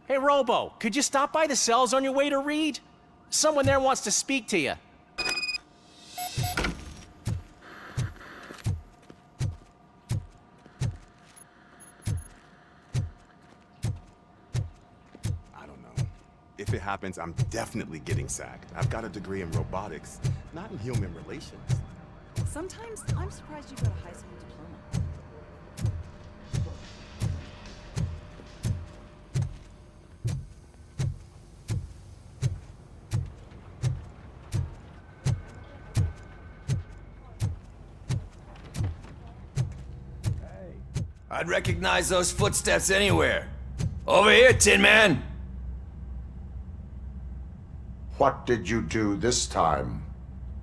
Hey, Robo, could you stop by the cells on your way to Reed? Someone there wants to speak to you. I don't know. If it happens, I'm definitely getting sacked. I've got a degree in robotics, not in human relations. Sometimes I'm surprised you got a high school diploma. I'd recognize those footsteps anywhere. Over here, Tin Man! What did you do this time?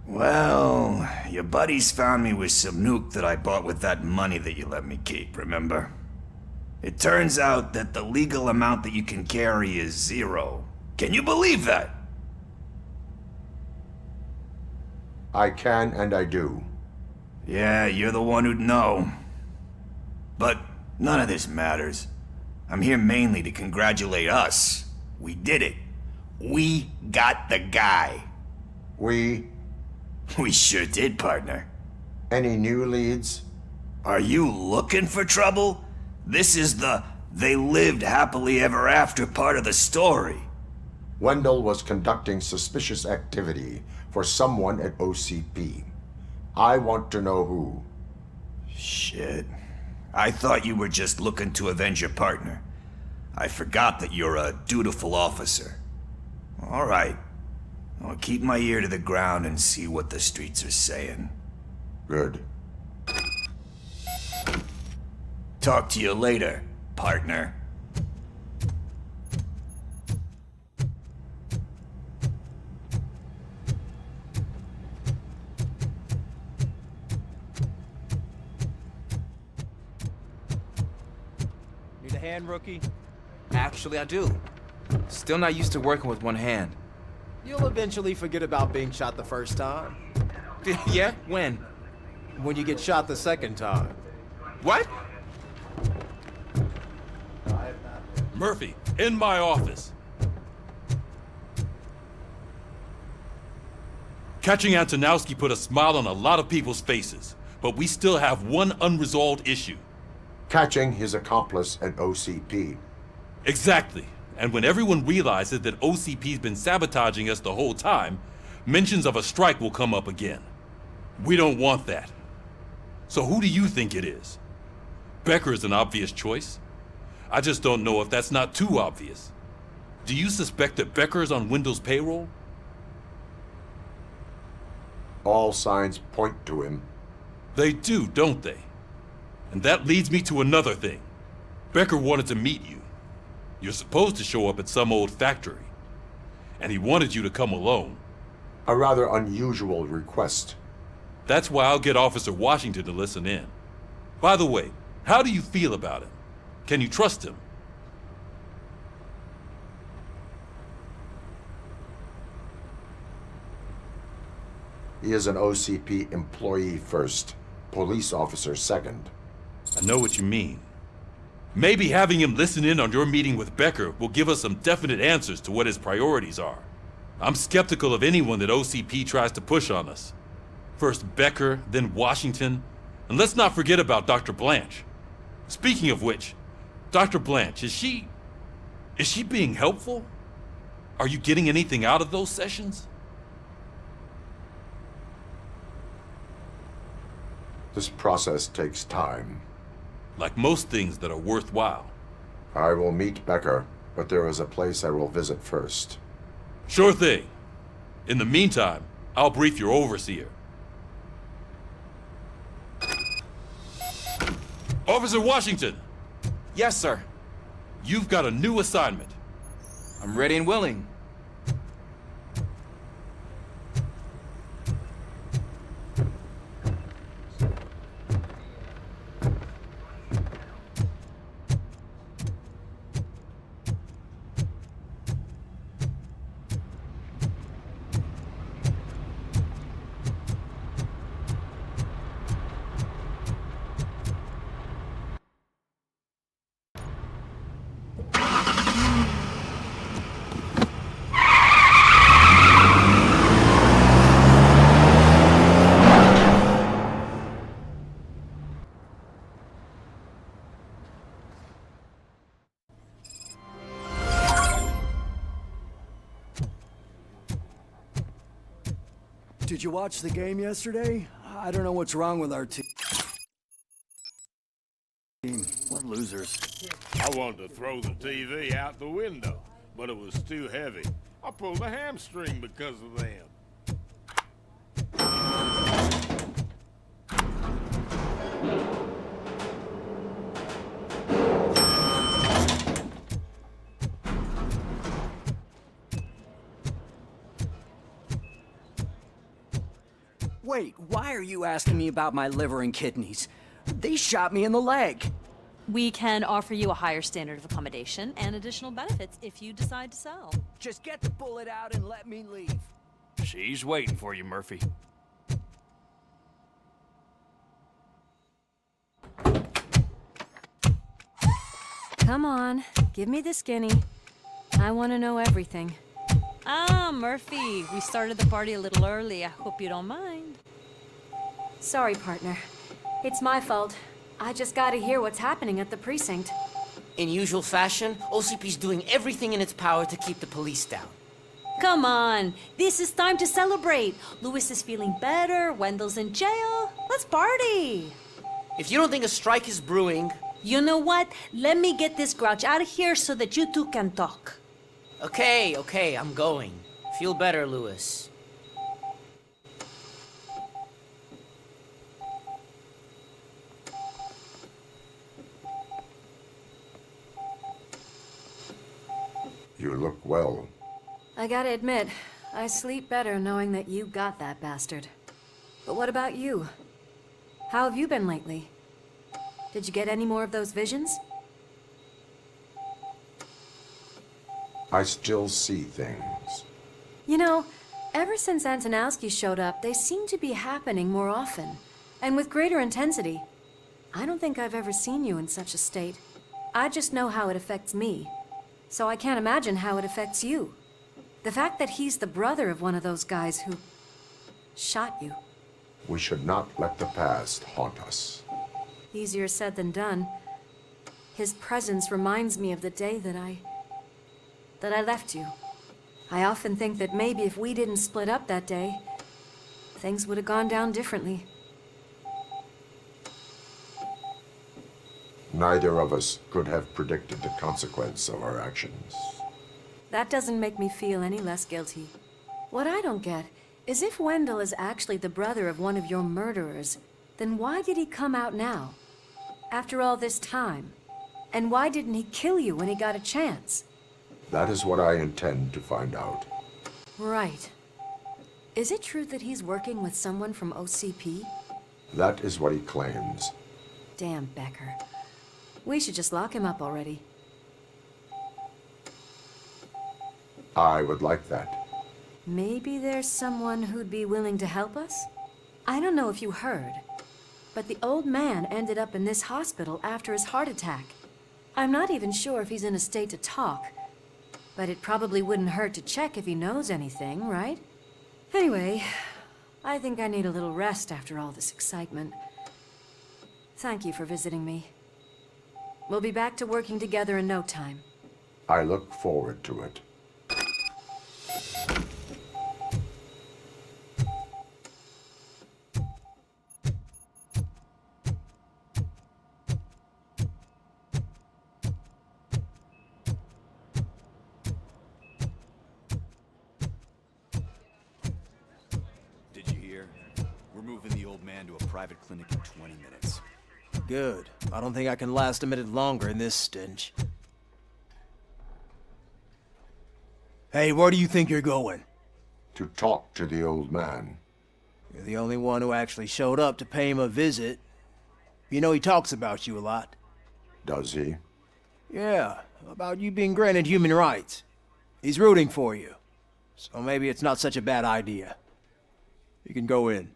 Well, your buddies found me with some nuke that I bought with that money that you let me keep, remember? It turns out that the legal amount that you can carry is 0. Can you believe that? I can and I do. Yeah, you're the one who'd know. But none of this matters. I'm here mainly to congratulate us. We did it. We got the guy. We? We sure did, partner. Any new leads? Are you looking for trouble? This is the "they lived happily ever after" part of the story. Wendell was conducting suspicious activity for someone at OCP. I want to know who. Shit. I thought you were just looking to avenge your partner. I forgot that you're a dutiful officer. All right. I'll keep my ear to the ground and see what the streets are saying. Good. Talk to you later, partner. Need a hand, rookie? Actually, I do. Still not used to working with one hand. You'll eventually forget about being shot the first time. Yeah? When? When you get shot the second time. What? Murphy, in my office. Catching Antonowski put a smile on a lot of people's faces, but we still have one unresolved issue. Catching his accomplice at OCP. Exactly. And when everyone realizes that OCP's been sabotaging us the whole time, mentions of a strike will come up again. We don't want that. So who do you think it is? Becker is an obvious choice. I just don't know if that's not too obvious. Do you suspect that Becker is on Wendell's payroll? All signs point to him. They do, don't they? And that leads me to another thing. Becker wanted to meet you. You're supposed to show up at some old factory. And he wanted you to come alone. A rather unusual request. That's why I'll get Officer Washington to listen in. By the way, how do you feel about him? Can you trust him? He is an OCP employee first, police officer second. I know what you mean. Maybe having him listen in on your meeting with Becker will give us some definite answers to what his priorities are. I'm skeptical of anyone that OCP tries to push on us. First Becker, then Washington, and let's not forget about Dr. Blanche. Speaking of which, Dr. Blanche, is she being helpful? Are you getting anything out of those sessions? This process takes time. Like most things that are worthwhile. I will meet Becker, but there is a place I will visit first. Sure thing. In the meantime, I'll brief your overseer. Officer Washington! Yes, sir. You've got a new assignment. I'm ready and willing. Did you watch the game yesterday? I don't know what's wrong with our team. What losers. I wanted to throw the TV out the window, but it was too heavy. I pulled a hamstring because of them. Wait, why are you asking me about my liver and kidneys? They shot me in the leg. We can offer you a higher standard of accommodation and additional benefits if you decide to sell. Just get the bullet out and let me leave. She's waiting for you, Murphy. Come on, give me the skinny. I want to know everything. Ah, Murphy, we started the party a little early. I hope you don't mind. Sorry, partner. It's my fault. I just gotta hear what's happening at the precinct. In usual fashion, OCP's doing everything in its power to keep the police down. Come on, this is time to celebrate. Lewis is feeling better, Wendell's in jail. Let's party. If you don't think a strike is brewing... You know what? Let me get this grouch out of here so that you two can talk. Okay, I'm going. Feel better, Lewis. You look well. I gotta admit, I sleep better knowing that you got that bastard. But what about you? How have you been lately? Did you get any more of those visions? I still see things. You know, ever since Antonowski showed up, they seem to be happening more often, and with greater intensity. I don't think I've ever seen you in such a state. I just know how it affects me, so I can't imagine how it affects you. The fact that he's the brother of one of those guys who shot you. We should not let the past haunt us. Easier said than done. His presence reminds me of the day that I left you. I often think that maybe if we didn't split up that day, things would have gone down differently. Neither of us could have predicted the consequence of our actions. That doesn't make me feel any less guilty. What I don't get is if Wendell is actually the brother of one of your murderers, then why did he come out now? After all this time? And why didn't he kill you when he got a chance? That is what I intend to find out. Right. Is it true that he's working with someone from OCP? That is what he claims. Damn Becker. We should just lock him up already. I would like that. Maybe there's someone who'd be willing to help us? I don't know if you heard, but the old man ended up in this hospital after his heart attack. I'm not even sure if he's in a state to talk, but it probably wouldn't hurt to check if he knows anything, right? Anyway, I think I need a little rest after all this excitement. Thank you for visiting me. We'll be back to working together in no time. I look forward to it. Did you hear? We're moving the old man to a private clinic in 20 minutes. Good. I don't think I can last a minute longer in this stench. Hey, where do you think you're going? To talk to the old man. You're the only one who actually showed up to pay him a visit. You know he talks about you a lot. Does he? Yeah, about you being granted human rights. He's rooting for you. So maybe it's not such a bad idea. You can go in.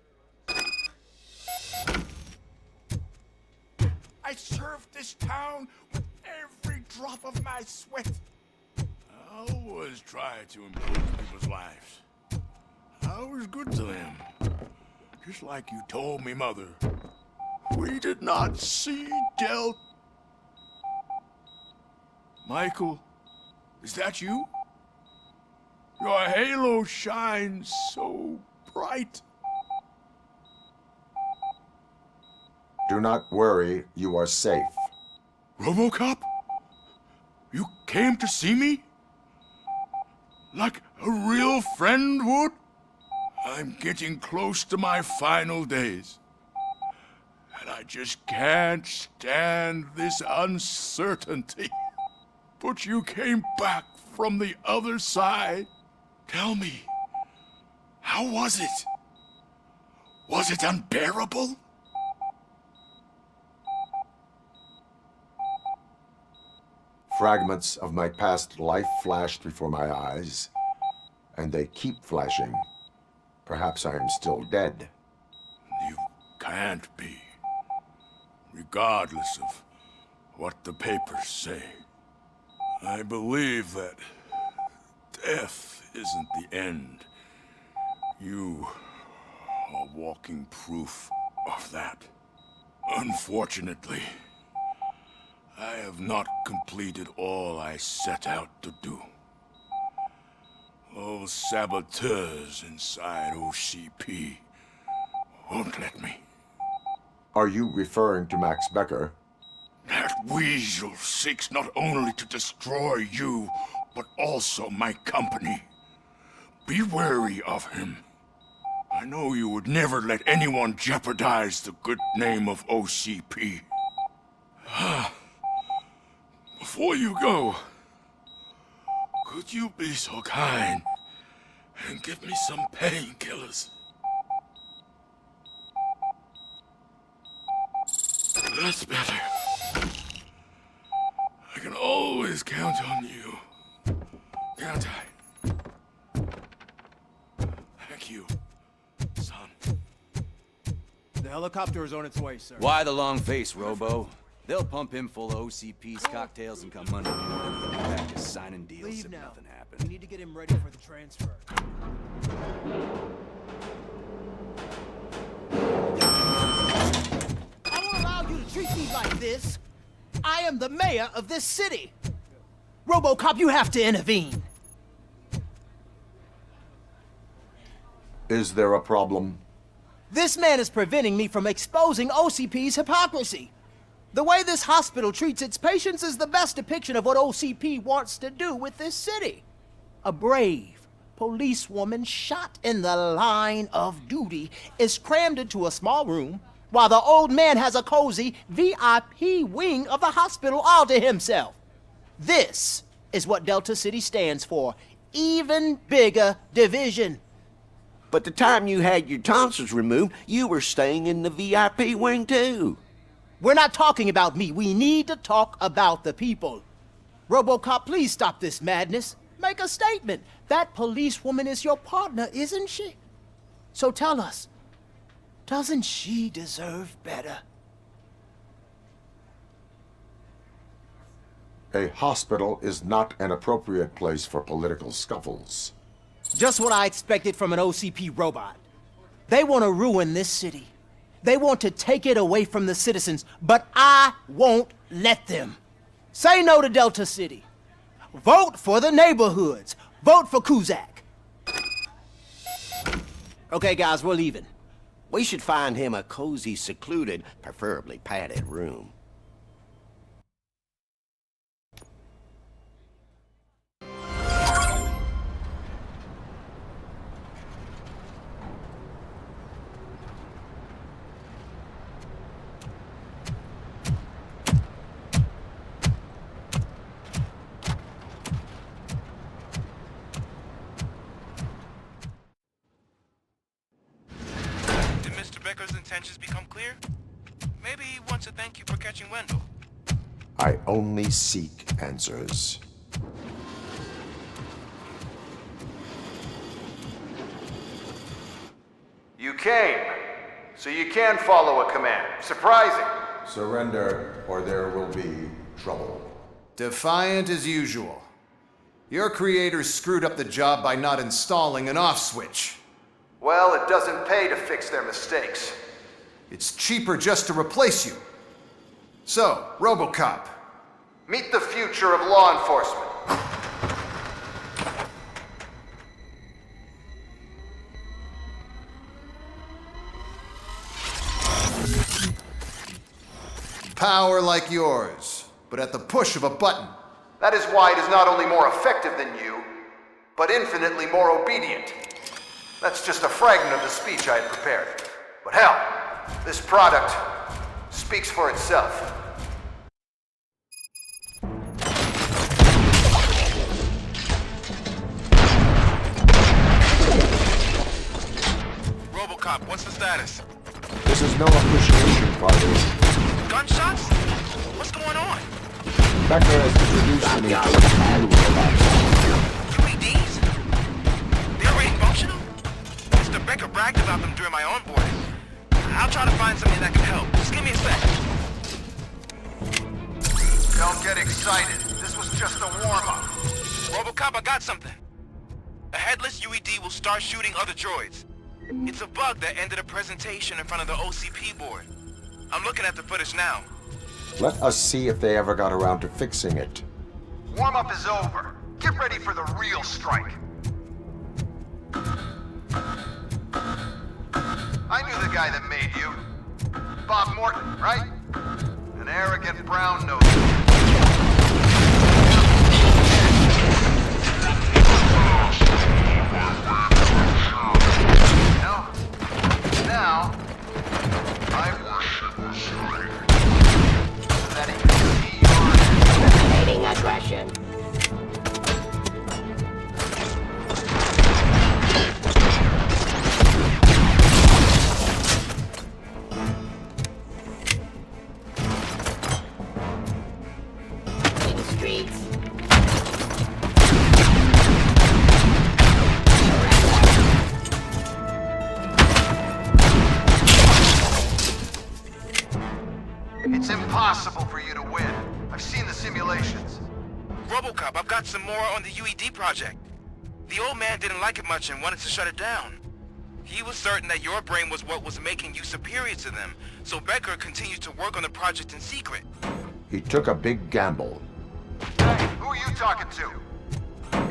I served this town with every drop of my sweat. I always try to improve people's lives. I was good to them. Just like you told me, Mother. We did not see Del... Michael, is that you? Your halo shines so right? Do not worry, you are safe. Robocop? You came to see me? Like a real friend would? I'm getting close to my final days. And I just can't stand this uncertainty. But you came back from the other side. Tell me, how was it? Was it unbearable? Fragments of my past life flashed before my eyes, and they keep flashing. Perhaps I am still dead. You can't be. Regardless of what the papers say. I believe that death isn't the end. You are walking proof of that. Unfortunately, I have not completed all I set out to do. Those saboteurs inside OCP won't let me. Are you referring to Max Becker? That weasel seeks not only to destroy you, but also my company. Be wary of him. I know you would never let anyone jeopardize the good name of OCP. Before you go, could you be so kind and give me some painkillers? That's better. I can always count on you. Can't I? Thank you, son. The helicopter is on its way, sir. Why the long face, Robo? They'll pump him full of OCP's cocktails and come Monday morning and back to signing deals Leave if now. nothing happened. We need to get him ready for the transfer. I won't allow you to treat me like this. I am the mayor of this city. Robocop, you have to intervene. Is there a problem? This man is preventing me from exposing OCP's hypocrisy. The way this hospital treats its patients is the best depiction of what OCP wants to do with this city. A brave policewoman shot in the line of duty is crammed into a small room, while the old man has a cozy VIP wing of the hospital all to himself. This is what Delta City stands for. Even bigger division. But the time you had your tonsils removed, you were staying in the VIP wing too. We're not talking about me. We need to talk about the people. Robocop, please stop this madness. Make a statement. That policewoman is your partner, isn't she? So tell us, doesn't she deserve better? A hospital is not an appropriate place for political scuffles. Just what I expected from an OCP robot. They want to ruin this city. They want to take it away from the citizens, but I won't let them. Say no to Delta City. Vote for the neighborhoods. Vote for Kuzak. Okay, guys, we're leaving. We should find him a cozy, secluded, preferably padded room. Becker's intentions become clear? Maybe he wants to thank you for catching Wendell. I only seek answers. You came, so you can follow a command. Surprising. Surrender, or there will be trouble. Defiant as usual. Your creators screwed up the job by not installing an off switch. Well, it doesn't pay to fix their mistakes. It's cheaper just to replace you. So, Robocop, meet the future of law enforcement. Power like yours, but at the push of a button. That is why it is not only more effective than you, but infinitely more obedient. That's just a fragment of the speech I had prepared. But hell, this product speaks for itself. Robocop, what's the status? This is no appreciation party. Gunshots? What's going on? Becker has introduced me to UEDs? They're already functional? Mr. Becker bragged about them during my onboarding. I'll try to find something that can help. Just give me a sec. Don't get excited. This was just a warm-up. Robocop, I got something. A headless UED will start shooting other droids. It's a bug that ended a presentation in front of the OCP board. I'm looking at the footage now. Let us see if they ever got around to fixing it. Warm-up is over. Get ready for the real strike. I knew the guy that made you. Bob Morton, right? An arrogant brown-nosed. Now, I worship the strike. So that he can see your eliminating aggression. It's impossible for you to win. I've seen the simulations. Robocop, I've got some more on the UED project. The old man didn't like it much and wanted to shut it down. He was certain that your brain was what was making you superior to them, so Becker continued to work on the project in secret. He took a big gamble. Hey, who are you talking to?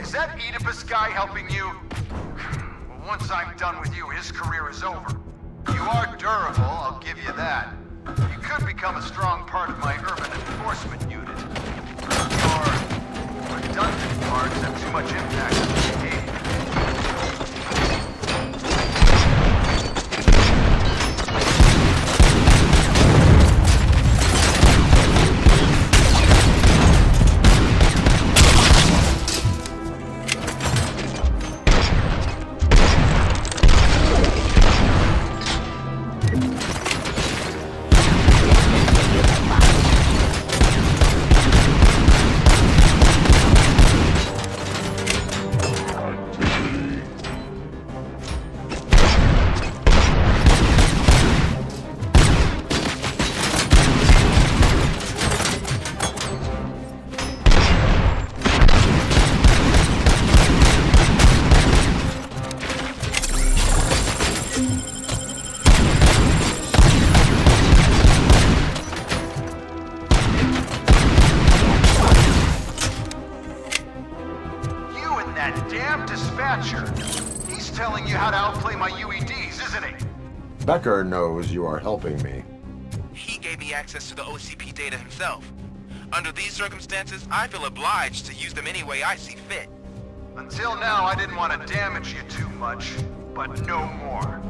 Is that Oedipus guy helping you? Well, once I'm done with you, his career is over. You are durable, I'll give you that. You could become a strong part of my urban enforcement unit. Your redundant parts have too much impact on the behavior. He's telling you how to outplay my UEDs, isn't he? Becker knows you are helping me. He gave me access to the OCP data himself. Under these circumstances, I feel obliged to use them any way I see fit. Until now, I didn't want to damage you too much, but no more.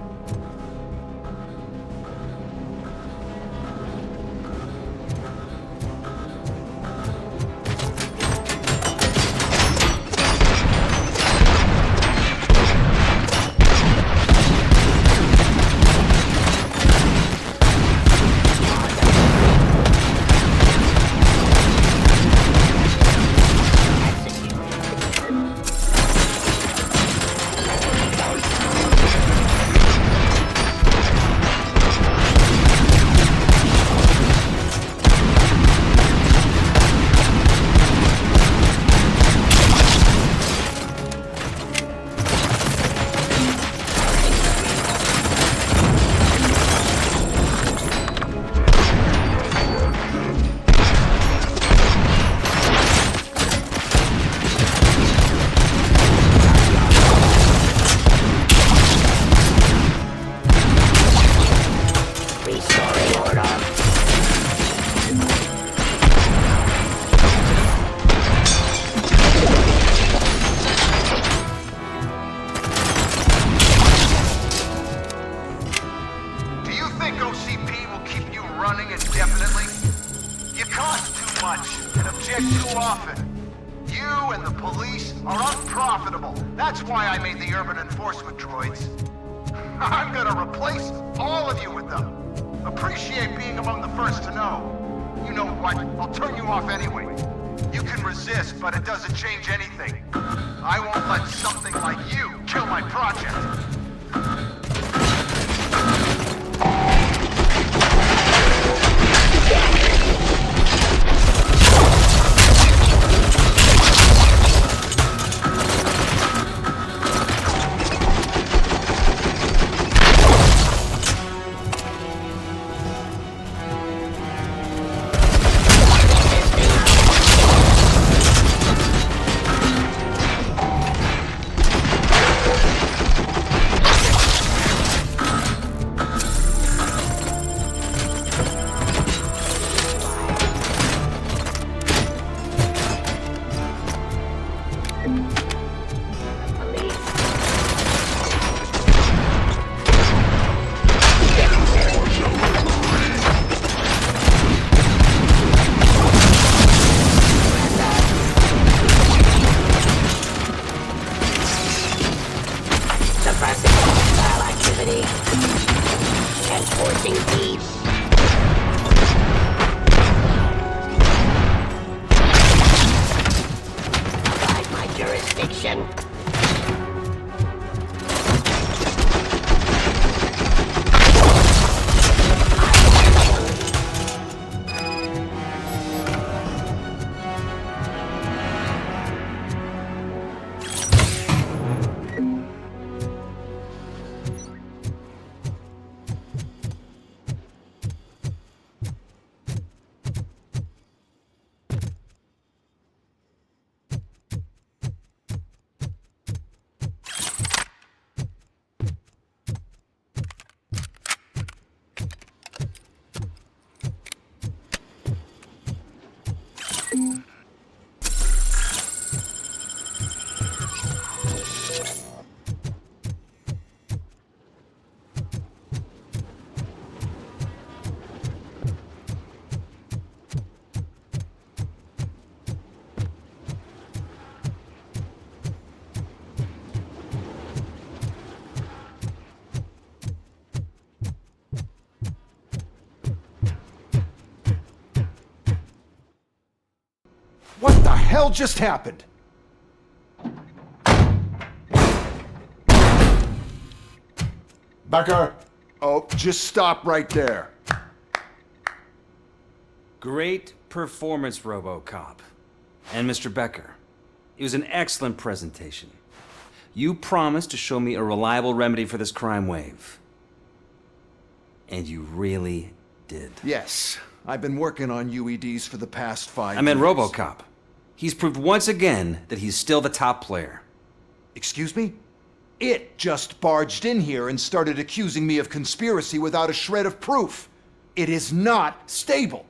much and object too often. You and the police are unprofitable. That's why I made the urban enforcement droids. I'm gonna replace all of you with them. Appreciate being among the first to know. You know what? I'll turn you off anyway. You can resist, but it doesn't change anything. I won't let something like you kill my project. What the hell just happened? Becker! Oh, just stop right there. Great performance, Robocop. And Mr. Becker, it was an excellent presentation. You promised to show me a reliable remedy for this crime wave. And you really did. Yes, I've been working on UEDs for the past 5 years. I meant Robocop. He's proved once again that he's still the top player. Excuse me? It just barged in here and started accusing me of conspiracy without a shred of proof. It is not stable.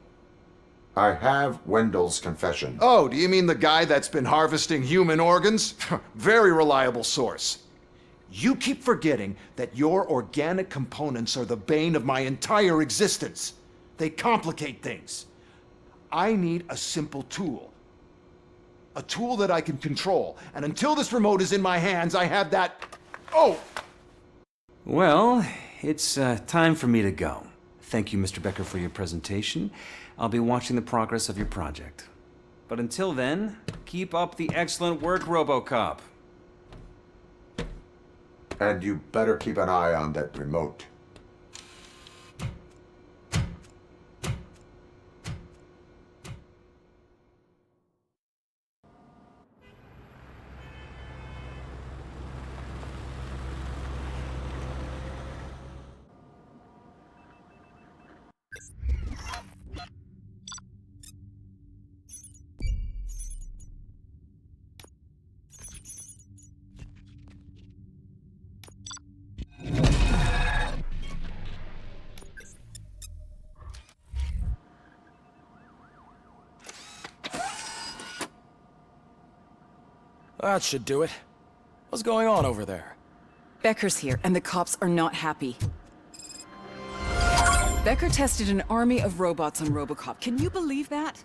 I have Wendell's confession. Oh, do you mean the guy that's been harvesting human organs? Very reliable source. You keep forgetting that your organic components are the bane of my entire existence. They complicate things. I need a simple tool. A tool that I can control. And until this remote is in my hands, I have that... Oh! Well, it's time for me to go. Thank you, Mr. Becker, for your presentation. I'll be watching the progress of your project. But until then, keep up the excellent work, Robocop. And you better keep an eye on that remote. That should do it. What's going on over there? Becker's here, and the cops are not happy. Becker tested an army of robots on Robocop. Can you believe that?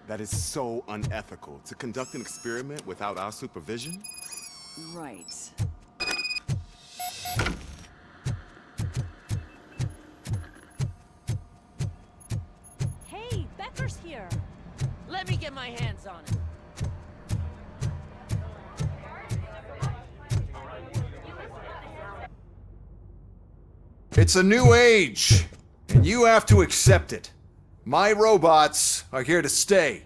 That is so unethical. To conduct an experiment without our supervision? Right. Hey, Becker's here. Let me get my hands on it. It's a new age, and you have to accept it. My robots are here to stay.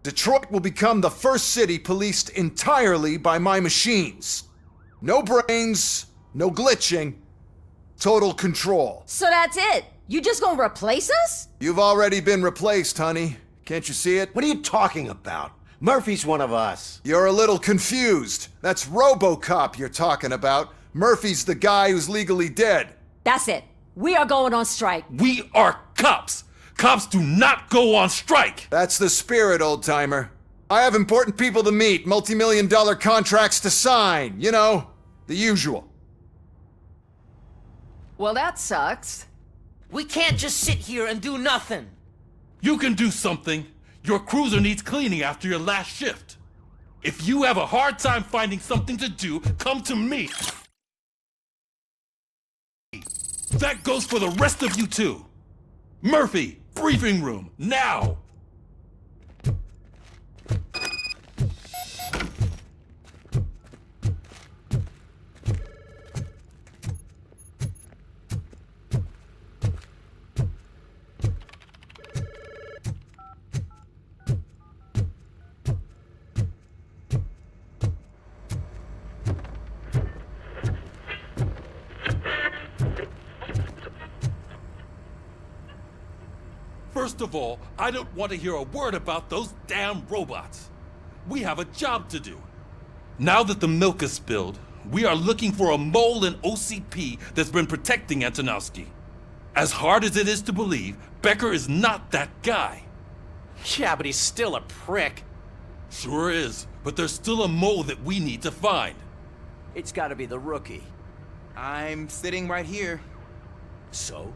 Detroit will become the first city policed entirely by my machines. No brains, no glitching, total control. So that's it? You just gonna replace us? You've already been replaced, honey. Can't you see it? What are you talking about? Murphy's one of us. You're a little confused. That's Robocop you're talking about. Murphy's the guy who's legally dead. That's it. We are going on strike. We are cops. Cops do not go on strike. That's the spirit, old-timer. I have important people to meet, multi-million-dollar contracts to sign. You know, the usual. Well, that sucks. We can't just sit here and do nothing. You can do something. Your cruiser needs cleaning after your last shift. If you have a hard time finding something to do, come to me. That goes for the rest of you too. Murphy, briefing room, now! First of all, I don't want to hear a word about those damn robots. We have a job to do. Now that the milk is spilled, we are looking for a mole in OCP that's been protecting Antonowski. As hard as it is to believe, Becker is not that guy. Yeah, but he's still a prick. Sure is, but there's still a mole that we need to find. It's gotta be the rookie. I'm sitting right here. So?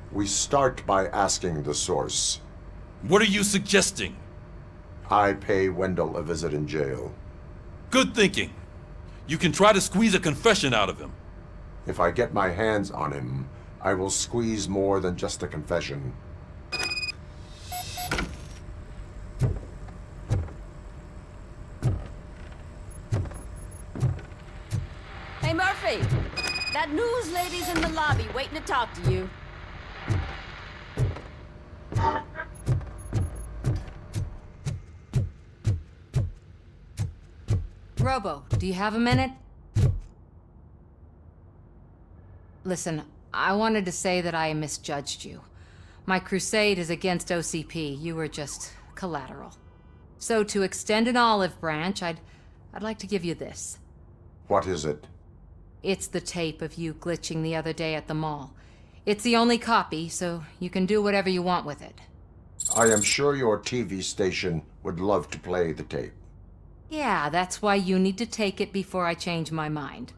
We start by asking the source. What are you suggesting? I pay Wendell a visit in jail. Good thinking. You can try to squeeze a confession out of him. If I get my hands on him, I will squeeze more than just a confession. Hey, Murphy! That news lady's in the lobby waiting to talk to you. Robo, do you have a minute? Listen, I wanted to say that I misjudged you. My crusade is against OCP. You were just collateral. So to extend an olive branch, I'd like to give you this. What is it? It's the tape of you glitching the other day at the mall. It's the only copy, so you can do whatever you want with it. I am sure your TV station would love to play the tape. Yeah, that's why you need to take it before I change my mind.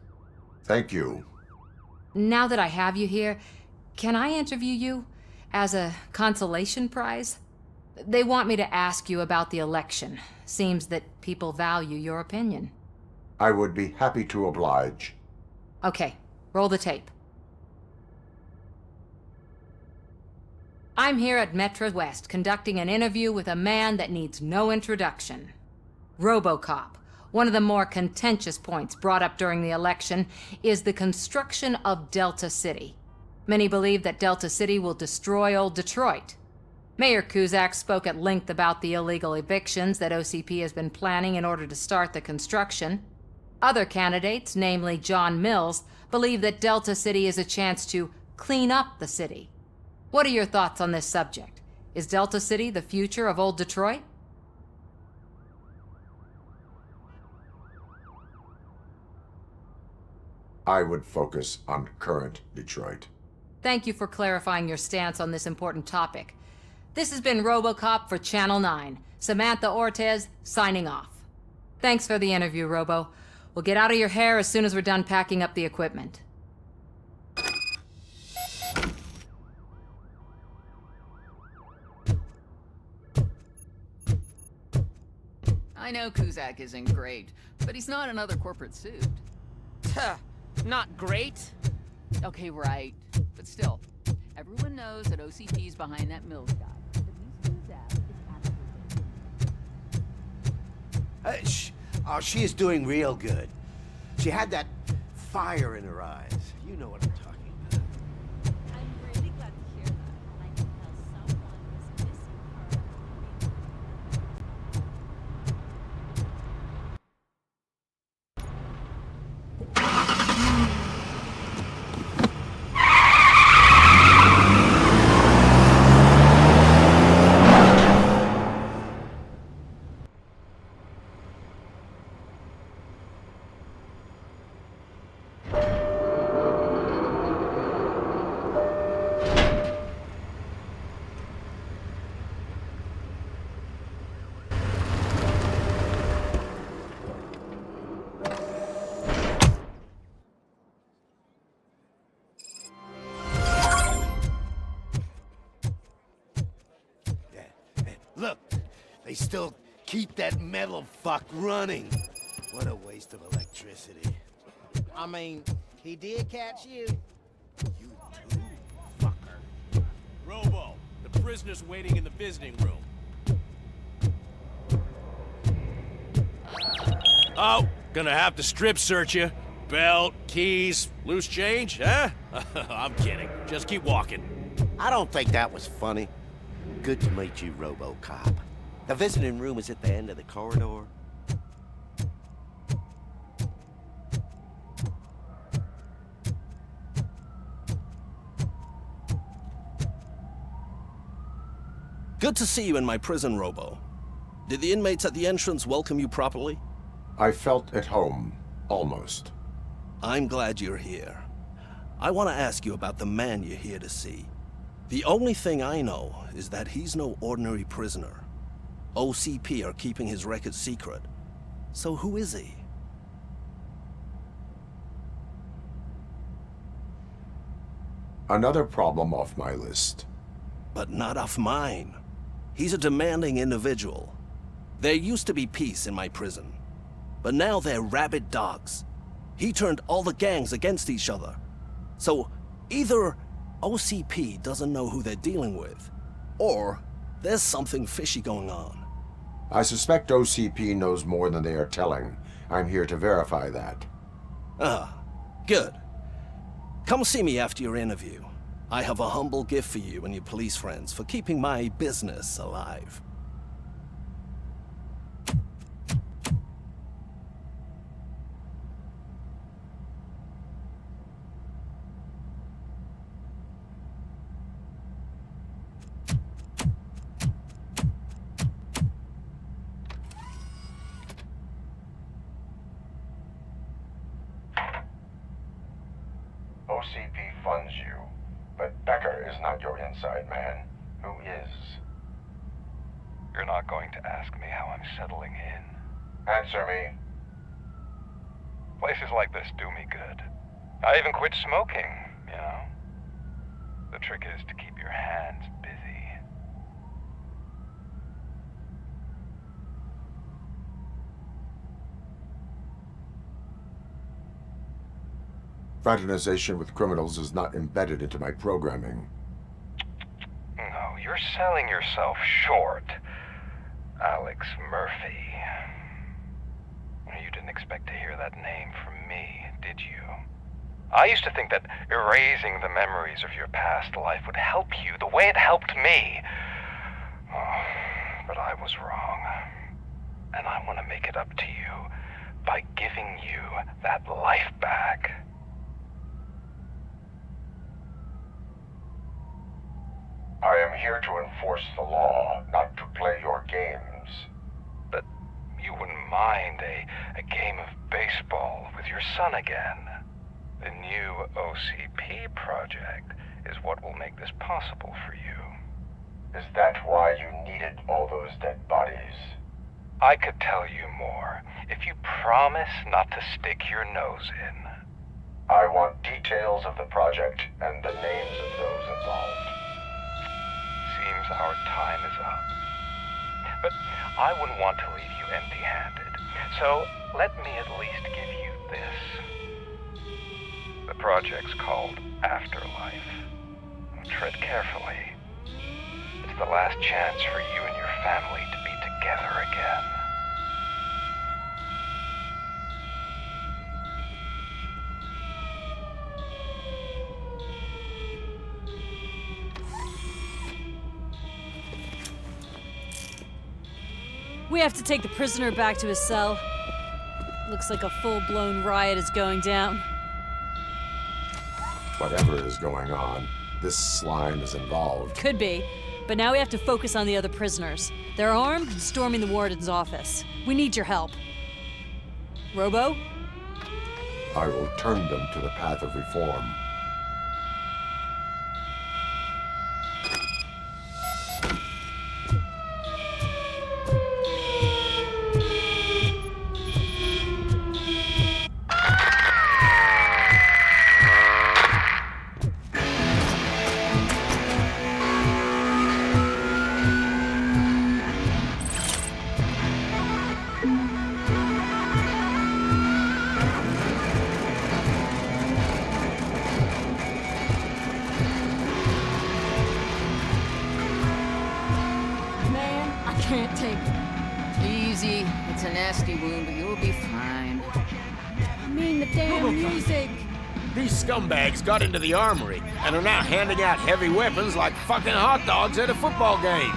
Thank you. Now that I have you here, can I interview you as a consolation prize? They want me to ask you about the election. Seems that people value your opinion. I would be happy to oblige. Okay, roll the tape. I'm here at Metro West conducting an interview with a man that needs no introduction. Robocop. One of the more contentious points brought up during the election is the construction of Delta City. Many believe that Delta City will destroy old Detroit. Mayor Cusack spoke at length about the illegal evictions that OCP has been planning in order to start the construction. Other candidates, namely John Mills, believe that Delta City is a chance to clean up the city. What are your thoughts on this subject? Is Delta City the future of old Detroit? I would focus on current Detroit. Thank you for clarifying your stance on this important topic. This has been Robocop for Channel 9. Samantha Ortez, signing off. Thanks for the interview, Robo. We'll get out of your hair as soon as we're done packing up the equipment. I know Kuzak isn't great, but he's not another corporate suit. Not great. Okay, right. But still, everyone knows that OCP's behind that Mills guy. But Miss Kuzak is absolutely... She is doing real good. She had that fire in her eyes. You know what I'm talking about. I'm really glad to hear that. And I can tell someone is missing Look, they still keep that metal fuck running. What a waste of electricity. I mean, he did catch you. You too, fucker. Robo, the prisoner's waiting in the visiting room. Oh, gonna have to strip search you. Belt, keys, loose change, huh? I'm kidding. Just keep walking. I don't think that was funny. Good to meet you, Robocop. The visiting room is at the end of the corridor. Good to see you in my prison, Robo. Did the inmates at the entrance welcome you properly? I felt at home, almost. I'm glad you're here. I want to ask you about the man you're here to see. The only thing I know is that he's no ordinary prisoner. OCP are keeping his record secret. So who is he? Another problem off my list. But not off mine. He's a demanding individual. There used to be peace in my prison, but now they're rabid dogs. He turned all the gangs against each other. So either OCP doesn't know who they're dealing with, or there's something fishy going on. I suspect OCP knows more than they are telling. I'm here to verify that. Ah, good. Come see me after your interview. I have a humble gift for you and your police friends for keeping my business alive. OCP funds you, but Becker is not your inside man. Who is? You're not going to ask me how I'm settling in. Answer me. Places like this do me good. I even quit smoking, you know? The trick is to keep your hands busy. Fraternization with criminals is not embedded into my programming. No, you're selling yourself short, Alex Murphy. You didn't expect to hear that name from me, did you? I used to think that erasing the memories of your past life would help you the way it helped me. Oh, but I was wrong. And I want to make it up to you by giving you that life back. I am here to enforce the law, not to play your games. But you wouldn't mind a game of baseball with your son again. The new OCP project is what will make this possible for you. Is that why you needed all those dead bodies? I could tell you more if you promise not to stick your nose in. I want details of the project and the names of those involved. Seems our time is up. But I wouldn't want to leave you empty-handed. So let me at least give you this. The project's called Afterlife. Tread carefully. It's the last chance for you and your family to be together again. We have to take the prisoner back to his cell. Looks like a full-blown riot is going down. Whatever is going on, this slime is involved. Could be, but now we have to focus on the other prisoners. They're armed and storming the warden's office. We need your help. Robo? I will turn them to the path of reform. Can't take it. Easy. It's a nasty wound, but you'll be fine. I mean the damn music. These scumbags got into the armory and are now handing out heavy weapons like fucking hot dogs at a football game.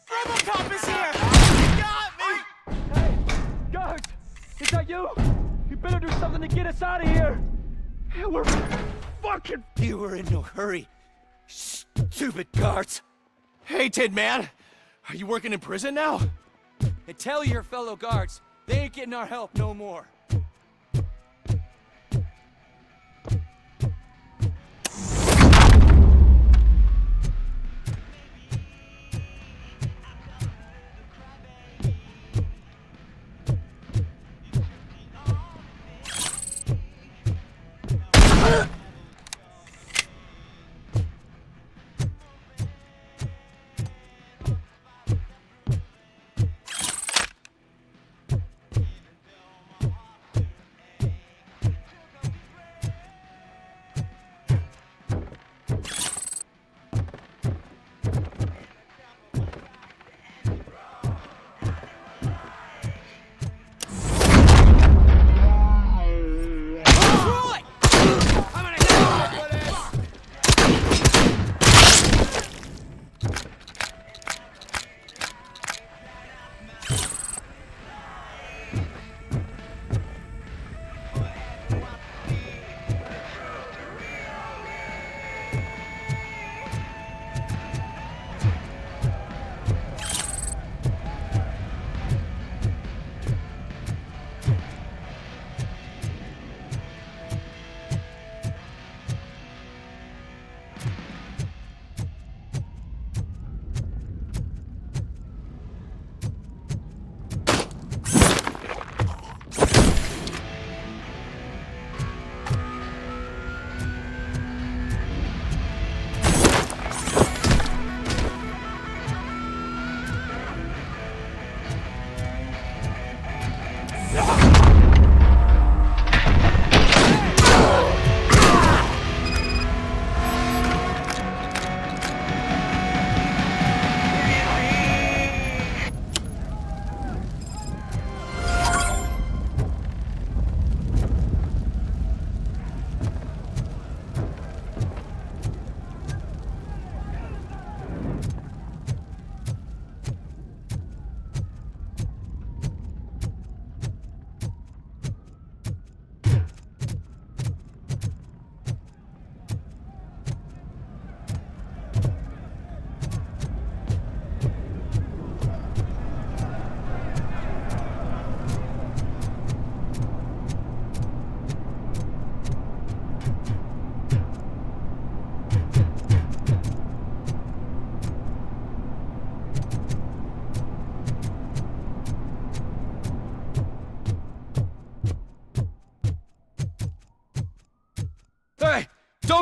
Robocop is here! He got me! Hey! Guards! Is that you? You better do something to get us out of here! We're fucking... You were in no hurry. Stupid guards. Hey, Tin Man. Are you working in prison now? And tell your fellow guards, they ain't getting our help no more.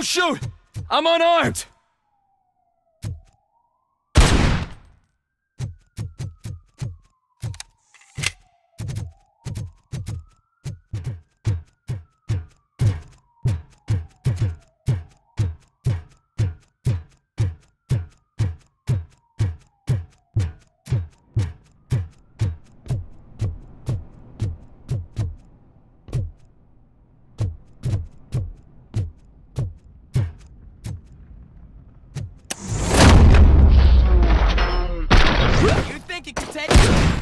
Don't shoot! I'm unarmed! You think you can take it?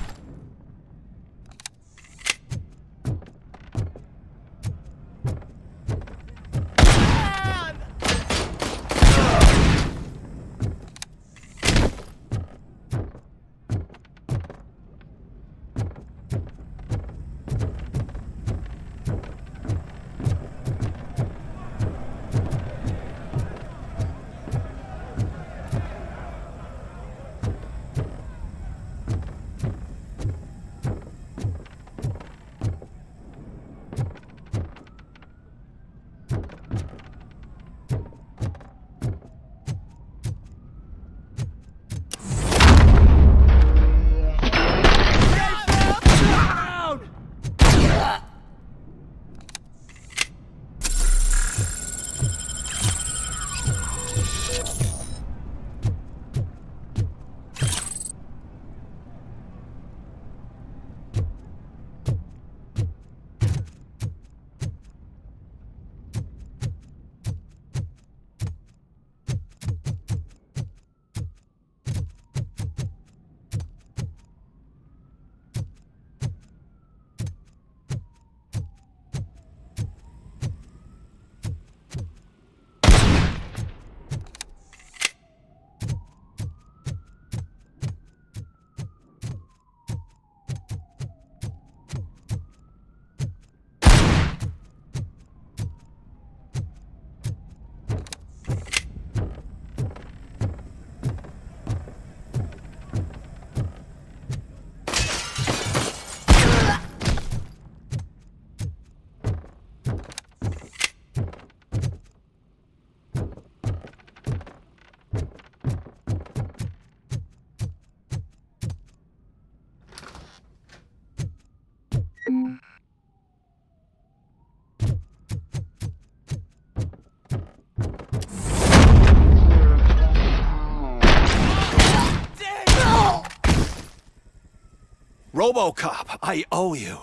Robocop, I owe you.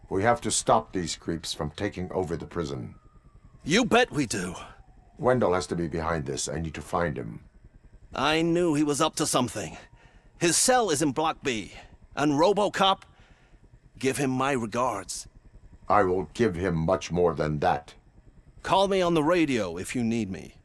We have to stop these creeps from taking over the prison. You bet we do. Wendell has to be behind this. I need to find him. I knew he was up to something. His cell is in Block B. And Robocop, give him my regards. I will give him much more than that. Call me on the radio if you need me.